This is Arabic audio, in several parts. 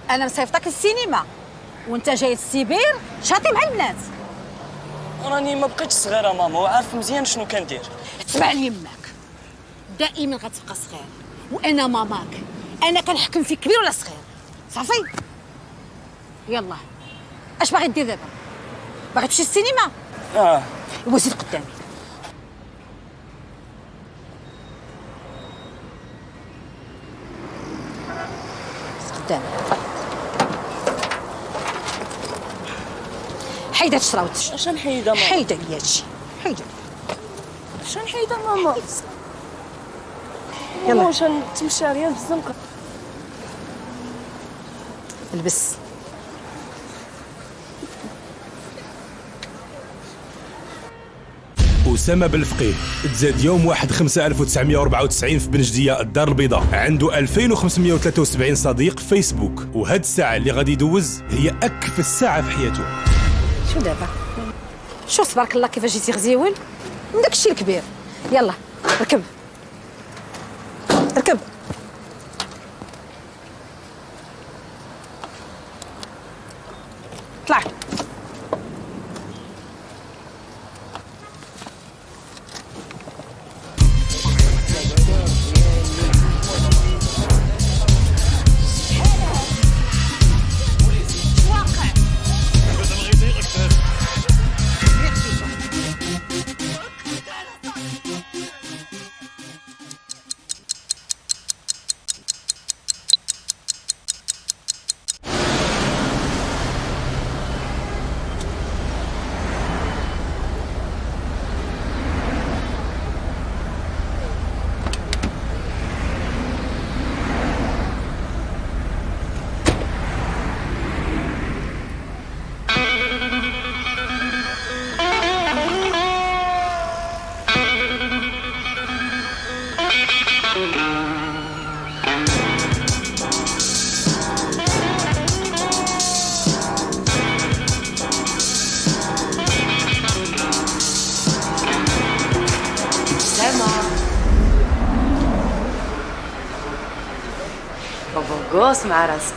انا مصيفطك للسينما وانت جاي السيبير شاطي مع البنات. راني ما بقيتش صغيره ماما وعارف مزيان شنو كندير. اسمع ليماك، دائما غتبقى صغير وانا ماماك، انا كنحكم فيك كبير ولا صغير. صافي يلا، اش باغي دير دابا؟ باغي تمشي للسينما؟ وزيد قدامي. قدامي حيدة الشراوط. اش نحيدها ماما؟ حيدة لي هادشي، حيدة. اش نحيدها ماما؟ يلا واش نتمشى ريال بالزنقه؟ البس. أسامة بالفقيه تزاد يوم 1/5/1994 في بنجدية الدار البيضاء. عنده 2573 صديق في فيسبوك، وهاد الساعة اللي غادي يدوز هي أكفس ساعة في حياته. شو دابا؟ شوف تبارك الله كيفاش جيتي غزيول من داك الشيء الكبير. يلا ركب ركب. طلع. غوص مع راسك.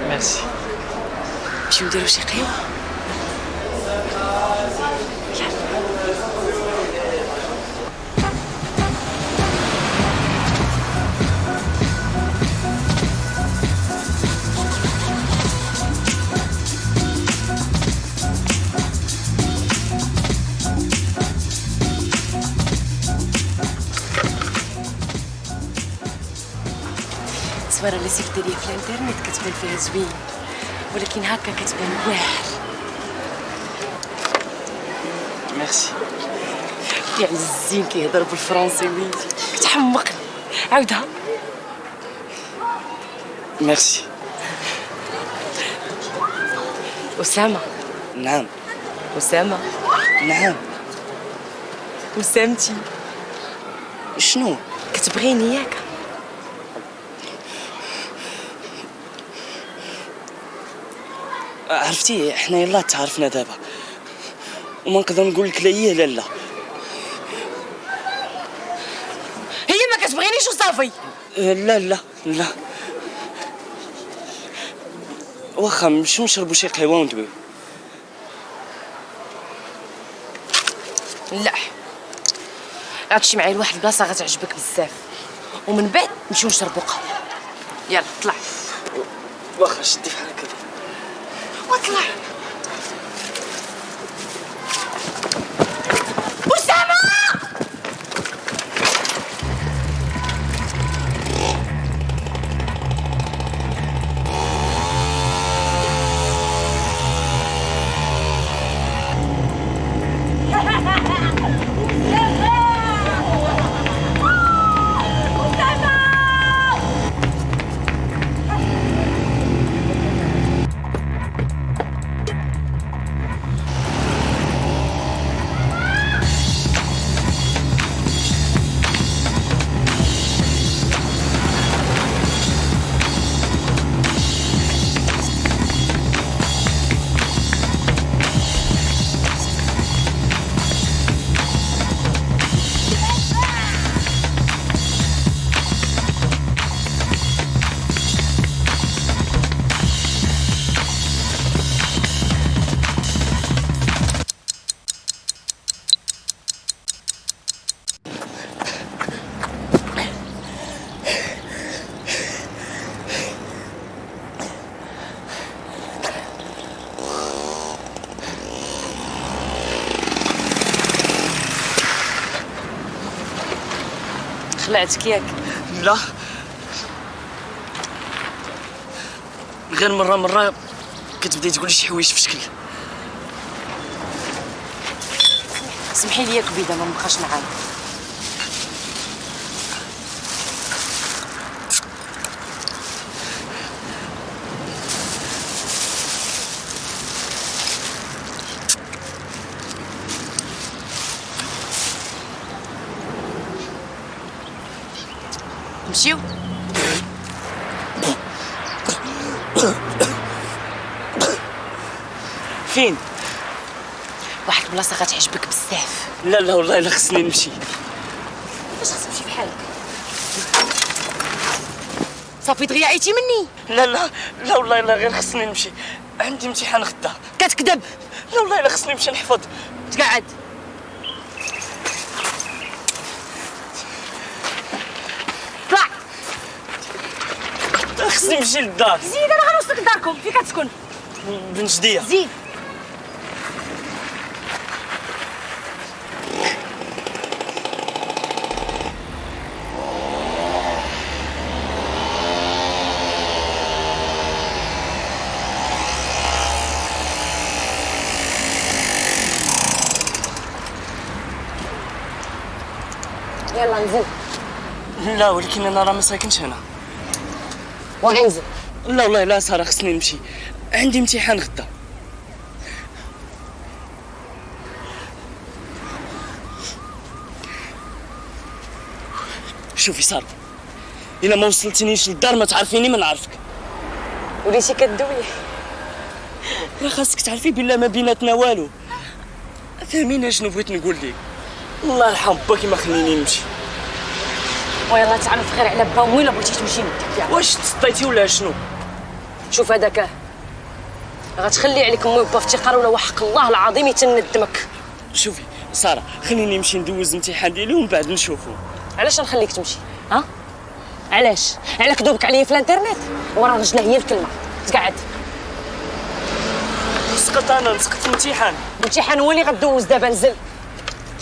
ميرسي. نمشيو نديرو شي قهوة. التصويره اللي سيفت ليا في الانترنت كتبان فيها زوين، ولكن هكا كتبان واعر. ميرسي. يعني الزين كيهضر بالفرنسي ويجي كتحمقني. عاودها. ميرسي. أسامة. نعم. أسامة. نعم. أسامتي. شنو؟ كتبغيني ياك؟ عرفتي حنا يلاه تعرفنا دابا وما نقدر نقول لك لا ايه لا لا. هي ما كتبغينيش وصافي. لا لا لا، واخا نمشيو نشربوا شي قهوه وندويو. لا، غتمشي معايا لواحد البلاصه غتعجبك بزاف، ومن بعد نمشيو نشربوا قهوه. يلا طلع. واخا شدي بحال هكا واطلع. طلعتك ياك؟ لا، غير مرة كتبداي تقولي شي حوايج في شكل. سمحي لي يا كبيده ما نبقاش معاك. نمشيو. فين؟ واحد البلاصه غتعجبك بزاف. لا والله الا خصني نمشي. واش خصك تمشي بحالك؟ صافي دغيا عيتي مني. لا والله الا غير خصني نمشي، عندي امتحان غدا. كتكذب. لا والله الا خصني نمشي نحفظ. تقعد. طلع. خصني نمشي للدار. زيد انا غنوصلك لداركم. فين كتسكن؟ بن جدية. زيد. يلا نزل. لا ولكن انا راه ما ساكنش هنا. وغنزل. لا والله لا ساره خصني نمشي، عندي امتحان غدا. شوفي ساره، الا ما وصلتنيش للدار ما تعرفيني ما نعرفك. وليتي كدوي. راه خاصك تعرفي بلا ما بيناتنا والو. فهميني شنو بغيت نقول لك. الله يرحم باكي ما خليني نمشي. ويلا تعرف غير على با وين بغيتي تمشي ندك. يلا واش تسطيتي ولا شنو؟ شوف هذاك غتخلي عليك امي وبا افتقار ولا وحق الله العظيم يتندمك. شوفي ساره خليني نمشي ندوز الامتحان ديالي ومن بعد نشوفو. علاش نخليك تمشي؟ ها؟ علاش؟ على كذوبك عليا في الانترنت؟ وراه رجلها هي الكلمه. تقعد. سقط انا نسقط الامتحان. الامتحان هو اللي غدوز دابا. نزل.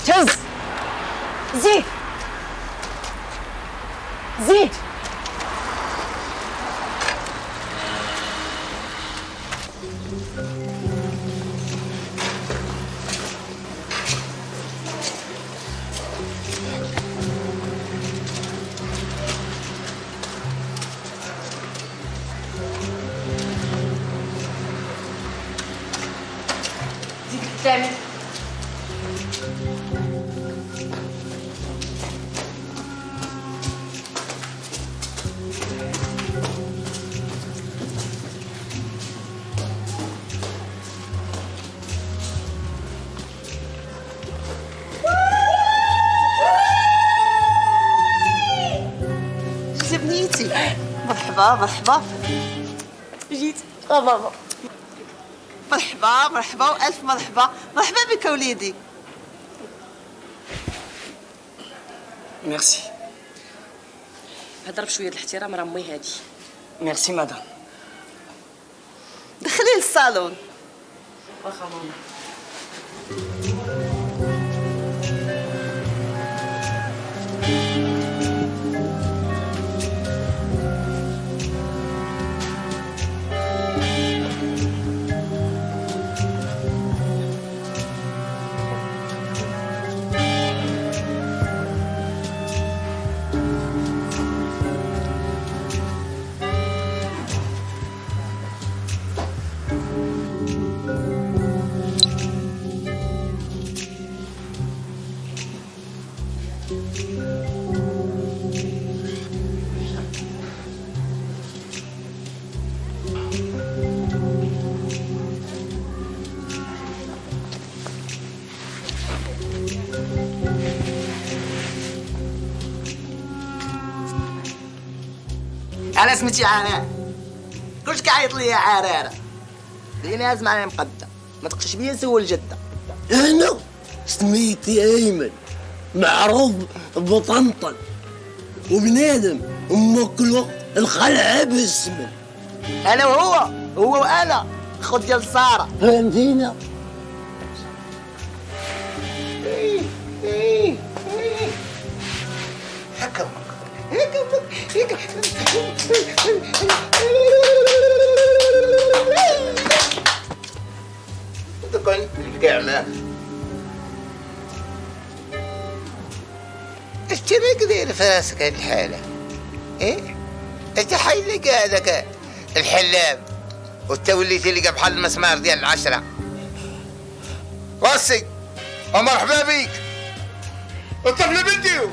تهز. زيد. زيد. زيد قدامي. بنيتي مرحبا جيت ماما. مرحبا والف مرحبا بك وليدي. ميرسي. هضر بشويه د الاحترام راه امي هادي. ميرسي مدام. دخلي للصالون. واخا ماما. على سميتي عرار. كلش كيعيط لي يا عراره. ديني هاز معايا مقدة. ما تقش بيا سول جدة. أنا سميتي أيمن، معروف بطنطن، وبنادم ومكلو الخلعة بالسمن. انا وهو وانا خد ديال ساره. فهمتينا؟ حكمك تكون الكاع معاه. اش تبيك داير في راسك هاد الحالة؟ ايه؟ انت حي اللي هذاك الحلام وانت وليتي لقى بحال المسمار ديال العشرة. واسي ومرحبا بيك. الطفل بنتيو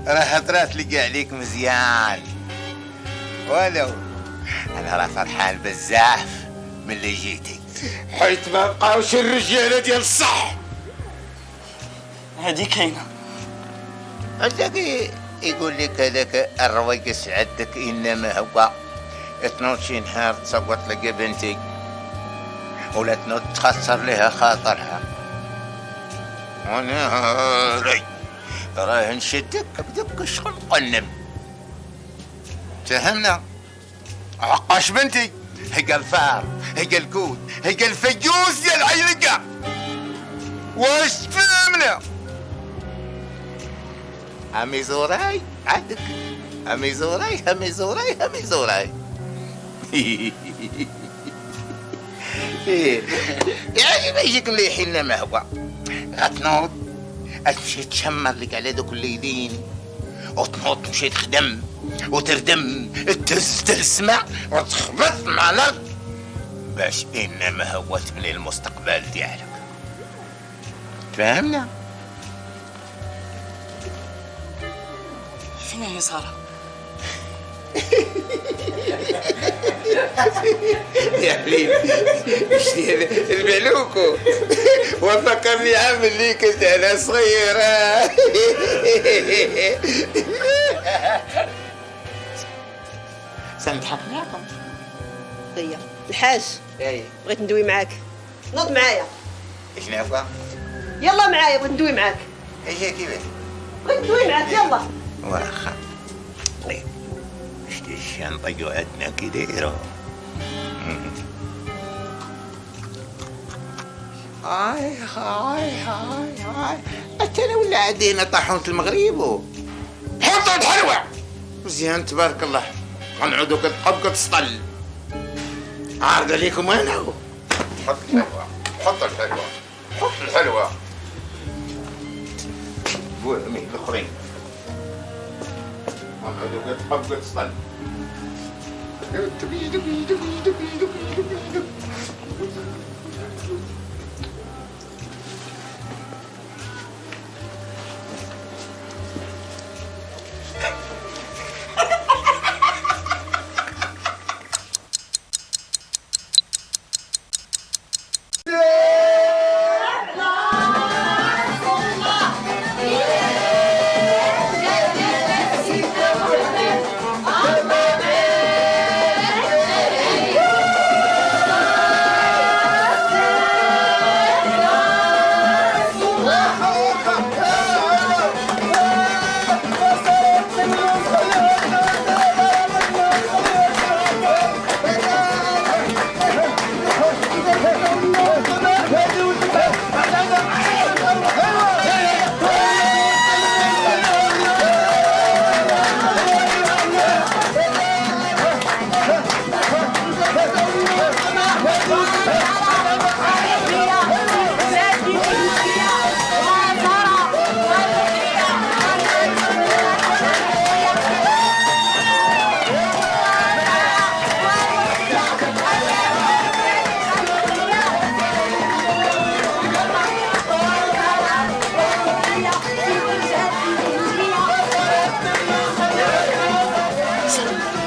راه هضرات لقى عليك مزيان. ولو انا راه فرحان بزاف من اللي جيتي، حيت ما بقاوش الرجاله ديال الصح. هادي كاينه. عندك يقول لك هذاك الرويقس عندك انما هو تنوض شي نهار تصوت لك بنتي ولا تنوض تخسر لها خاطرها. وانا راه نشدك بدك شغل قنم. فهمنا؟ عقاش بنتي هي الفار، هي الكود، هي الفيوز ديال عيلقة. واش فهمنا؟ عمي زوراي عندك، عمي زوراي عمي زوراي عمي زوراي. يعني ما يجيك مليح لنا ما هو. غتنوض تمشي تشمر لك على دوك الليلين وتنوض تمشي تخدم وتردم تهز السماء وتخبط مع الارض باش انما هو تبني المستقبل ديالك. فهمنا؟ فين هي ساره؟ يا حبيبي شتي الملوكو وفكرني عام اللي كنت انا صغيرة. سامحك معكم هي الحاج بغيت ندوي معاك. نوض معايا. شنو هو؟ يلا معايا بغيت ندوي معاك. ايش هي كيفاش؟ بغيت ندوي معاك يلا. واخا طيب شتي الشنطة عندنا كي دايرة. هاي انت انا ولا عدينا طاحونة المغرب حطوا الحلوة مزيان تبارك الله. غنعودو كتبقى تسطل. عارضة ليكم انا. حط الحلوة حط الحلوة حط الحلوة. وهمي الاخرين غنعودو كتبقى تسطل.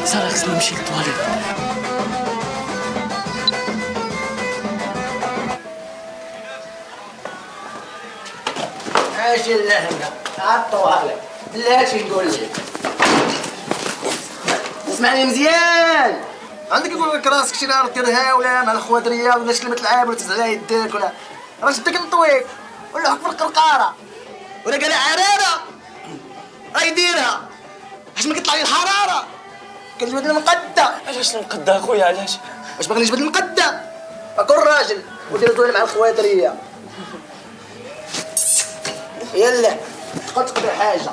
ساره خصني نمشي للطواليت. عاش اللهنا عالطوالي بلاتي نقول لك. اسمعني مزيان. عندك يقول لك راسك شي نهار ديرها ولا مع الخوادريه ولا شي كلمه العاب ولا تهز عليها يدك ولا راه شدك نطويك ولا حك في القرقاره ولا قال عراره راهي ديرها حيت ما كطلع لي الحراره. كنجبد المقده. علاش نقدا اخويا علاش؟ واش باغي نجبد المقده؟ كون راجل ودير دوله مع الخوادريه. يلا تقول تقدر حاجه.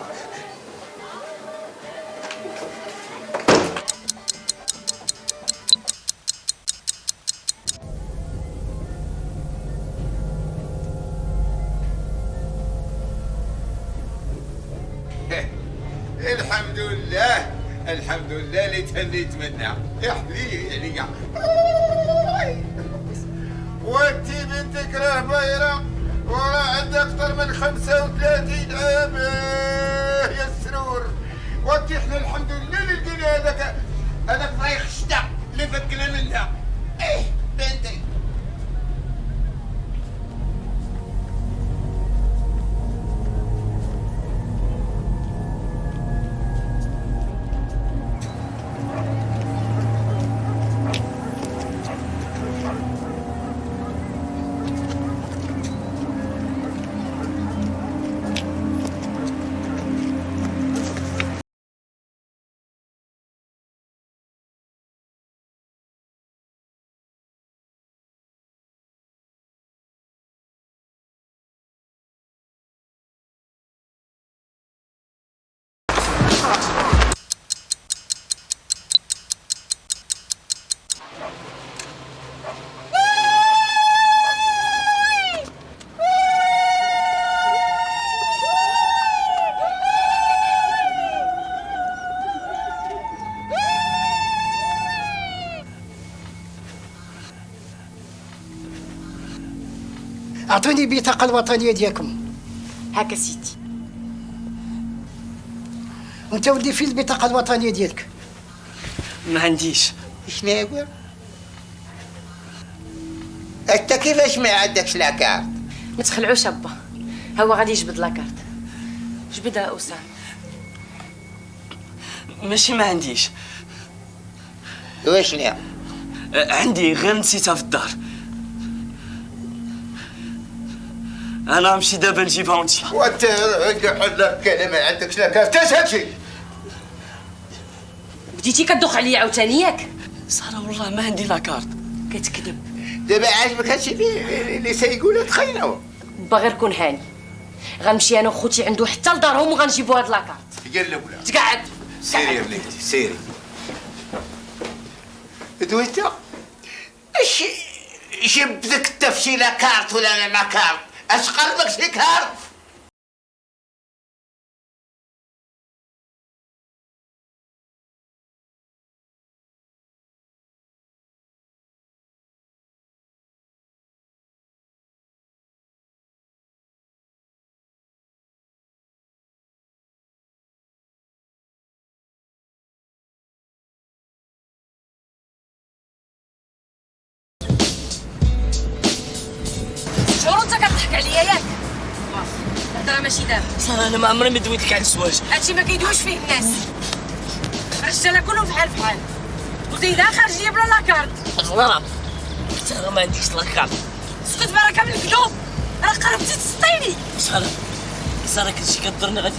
الحمد لله الحمد لله اللي تهنيت منها يا حليلي عليا. وانتي بنتك راه بايره وراه عندها اكثر من 35 عام يا السرور. وانتي احنا الحمد لله اللي لقينا هذاك طريق الشتا اللي فكنا منها. ايه بنتي اعطوني البطاقه الوطنيه ديالكم. هاكا سيدي. وانت ودي فين البطاقه الوطنيه ديالك؟ ما عنديش. شنو يقول؟ انت كيفاش ما عندكش لاكارت؟ ما تخلعوش ابا، هو غادي يجبد لاكارت. جبدها اسامه. ماشي ما عنديش. واش لا؟ عندي غير نسيتها في الدار. انا نمشي دابا نجيبها وانت. وانت قاعد كلام ما عندكش لاكارت اش هادشي؟ بديتي كدوخ عليا عاوتاني ياك؟ ساره والله ما عندي لاكارت. كتكذب. دابا عاجبك هادشي اللي سيقولها تخينوا. با غير كون هاني. غنمشي انا وخوتي عنده حتى لدارهم وغنجيبو هاد لاكارت. قلب ولا تقعد. سيري يا بنيتي سيري. دويتا اش جبدك انت في شي لاكارت ولا ما كارت؟ اش قلبك شي كارت؟ شعور انت كتضحك عليا ياك؟ الهضره ماشي دابا. ساره انا ما عمري ما دويت لك على الزواج. هادشي ما كيدويش فيه الناس. الرجاله كلهم بحال بحال. وزيدها خارجيه بلا لاكارت. غلط. حتى انا ما عنديش لاكارت. اسكت بركه من الكذوب. راه قربتي تسطيني. ساره كنتي كضرني غادي.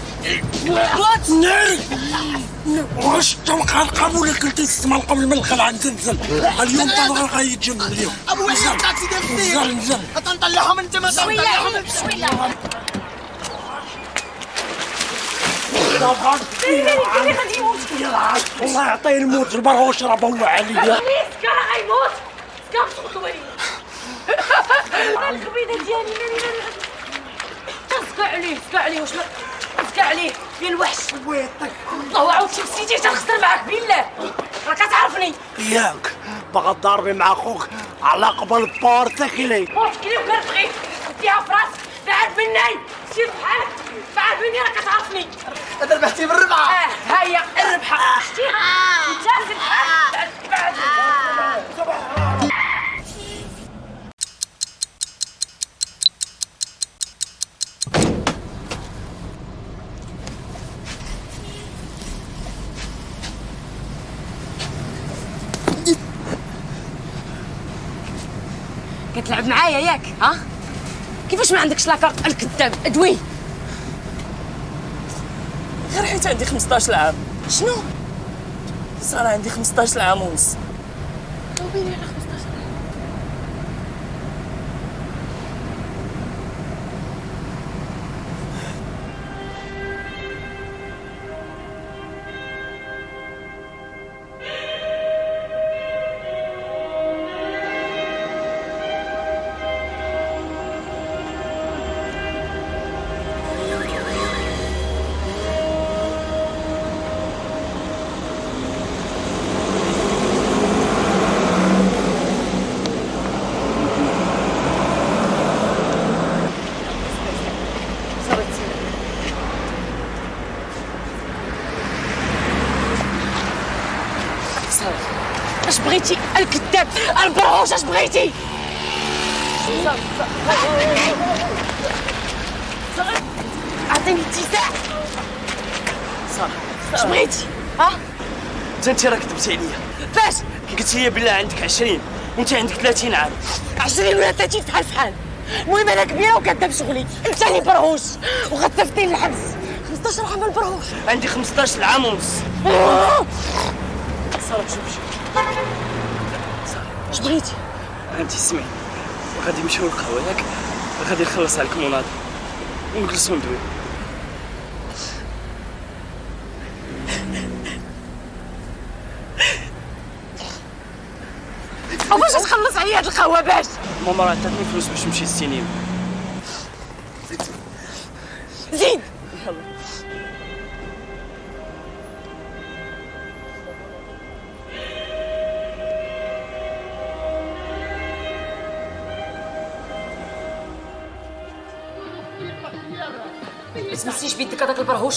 واش تنقلقب ولا كنتي تسمع قبل ما الخلع نزل؟ اليوم طبعا غيتجنن اليوم. ابو وحيد طاكسي ديال الدين. نزل تنطلعهم انت ما تنطلعهم. شويه. والله يعطيه الموت البر واشرب هو عليا. سكر غيموت. سكر تخطو عليا. الخبيده ديالي مالي اسكع عليه واش اسكع عليه يا الوحش. الله عاودتي نسيتي تنخسر معاك بالله. راك تعرفني ياك باغا تضاربي مع خوك على قبل بورتكلي. بورتكلي وكنبغيك ديها في راسك. بعد مني سير بحالك. بعد مني راك تعرفني. ربحتي بالربعه. ها هي الربحه. شتي انت سير بحالك. بعد كتلعب معايا ياك؟ ها؟ كيفاش ما عندكش لاكارت الكذاب ادوي؟ غير حيت عندي 15 عام. شنو؟ ساره عندي 15 عام ونص. جاوبيني على 15 عام. ساره اش بغيتي الكذاب البرهوش اش بغيتي اعطيني اتساع ساره اش بغيتي ها انت راه كذبتي عليا فاش كي قلت لي بالله عندك 20 وانت عندك 30 عام. 20 ولا 30 فحال فحال المهم انا كبيره وكنت بشغلي انت اللي برهوش وغتصيفطيني للحبس 15 عام البرهوش عندي 15 عام ونص. ساره شوف اش بغيتي انت سمعي غادي نمشيو للقهوه ياك غادي نخلص عليك مناضل ونجلسو ندويو. وباش تخلص عليا هاد القهوه باش ماما راه عطاتني فلوس باش نمشي للسينما. زيد ما تمسيش بيدك هذاك البرهوش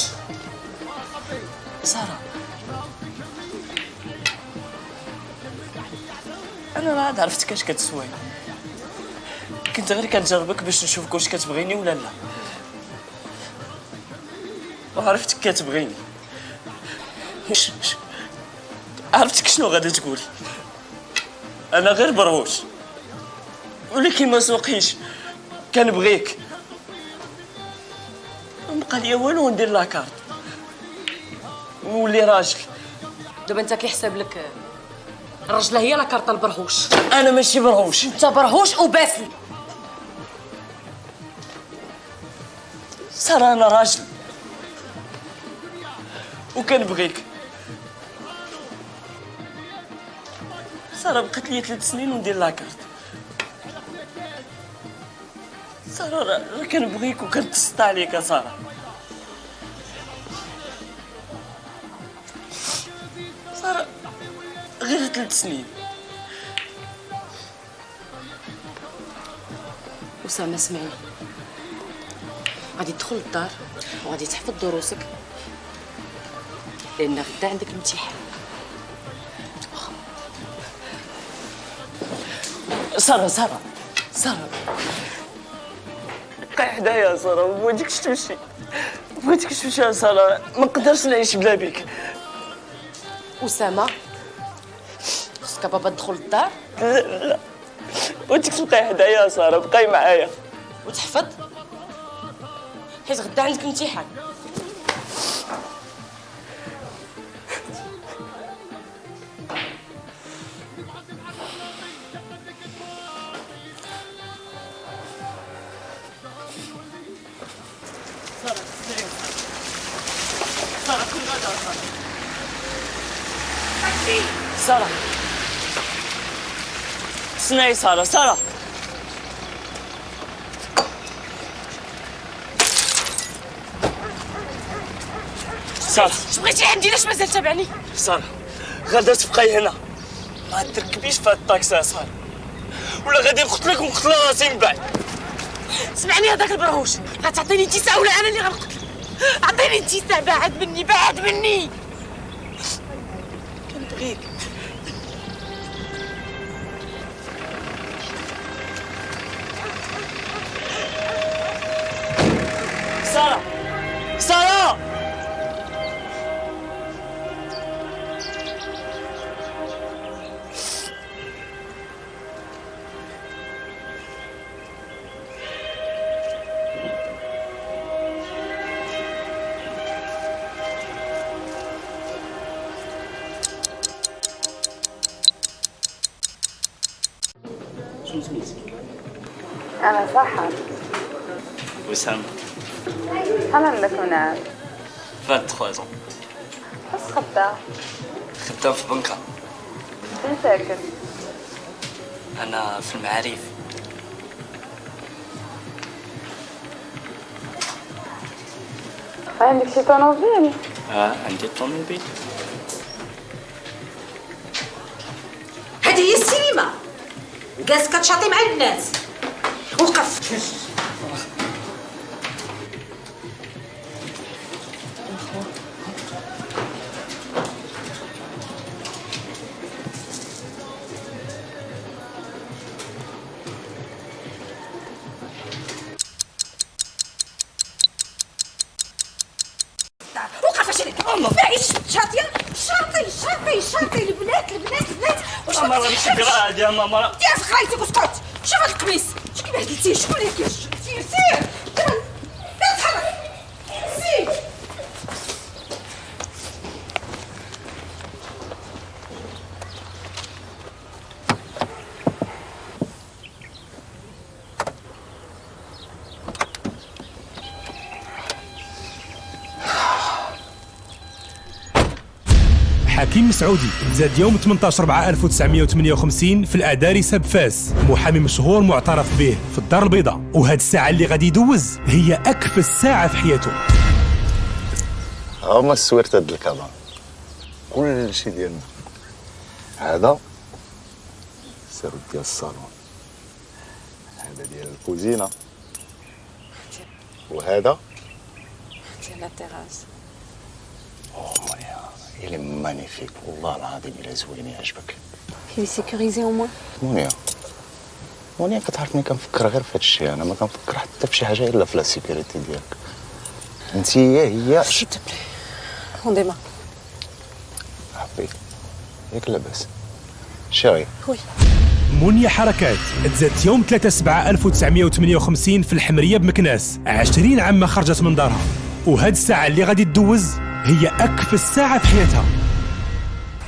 ساره انا راه عرفتك اش كتسوي، كنت غير كنجربك باش نشوفك واش كتبغيني ولا لا، وعرفتك كتبغيني. عرفتك شنو غادي تقولي، انا غير برهوش ولكن ما سوقيش كنبغيك، ما بقى ليا والو ندير لاكارت ونولي راجل. دابا انت كيحسب لك الرجله هي لا كارطه البرهوش. انا ماشي برهوش، انت برهوش وباسل. ساره انا راجل وكنبغيك. ساره بقات لي 3 سنين وندير لاكارت. ساره راه كنبغيك وكنتسطى عليك يا ساره. ساره غير 3 سنين. أسامة اسمعني، غادي تدخل للدار وغادي تحفظ دروسك لأن غدا عندك الامتحان. ساره بقاي حدايا يا ساره، ما بغيتكش تمشي، ما بغيتكش تمشي يا ساره، ما نقدرش نعيش بلا بيك. أسامة خصك بابا تدخل للدار لا بغيتك تبقاي حدايا يا ساره، بقاي معايا وتحفظ حيت غدا عندك امتحان. ساره اسمعي ساره ساره اش بغيتي عندي؟ علاش مازال تابعني؟ ساره غادا تبقاي هنا، ما تركبيش في هاد الطاكسي يا ساره، ولا غادي نقتلك ونقتل راسي من بعد. سمعني هذاك البرهوش، غتعطيني اتساع ولا انا اللي غنقتلك؟ عطيني اتساع، بعد مني بعد مني. كنبغيك. ساره شنو سميتك؟ أنا سحر. وسام. أنا لك 23 ans. بس خدام. خدام في بنكة. فين ساكن؟ أنا في المعاريف. عندك شي طوموبيل؟ عندي طوموبيل. هذه هي السينما، جالس كتشاطي مع الناس. وقف. شاطي البنات واش ماما ماشي قراد يا ماما. يا خايتك اسكت. شوف هاد القميص شكون بهدلتيه شكون اللي كيرجع سير تحرك سير. حكيم مسعودي تزاد يوم 18/4/1958 في الأدارسة بفاس، محامي مشهور معترف به في الدار البيضاء، وهاد الساعة اللي غادي يدوز هي أكفس ساعة في حياته. هما السويرتات د الكابان كل شيء ديالنا. هذا السرد ديال الصالون، هذا ديال الكوزينة، وهذا ديال لا تيراس. مونيا il est magnifique والله العظيم إلا زوين يعجبك. Il est sécurisé au moins. مونيا كتعرفني كنفكر غير في هذا الشيء، انا ما كنفكر حتى في شي حاجه الا في لا سيكوريتي ديالك. انت هي S'il te plaît. On démarre. حبيت ياك لاباس شيري. Oui. منيا حركات تزادت يوم 3/7/1958 في الحمرية بمكناس، 20 عام ما خرجت من دارها، وهاد الساعة اللي غادي تدوز هي أكفس ساعة في حياتها.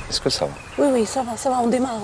اسكو صافا Oui, ça va, on démarre.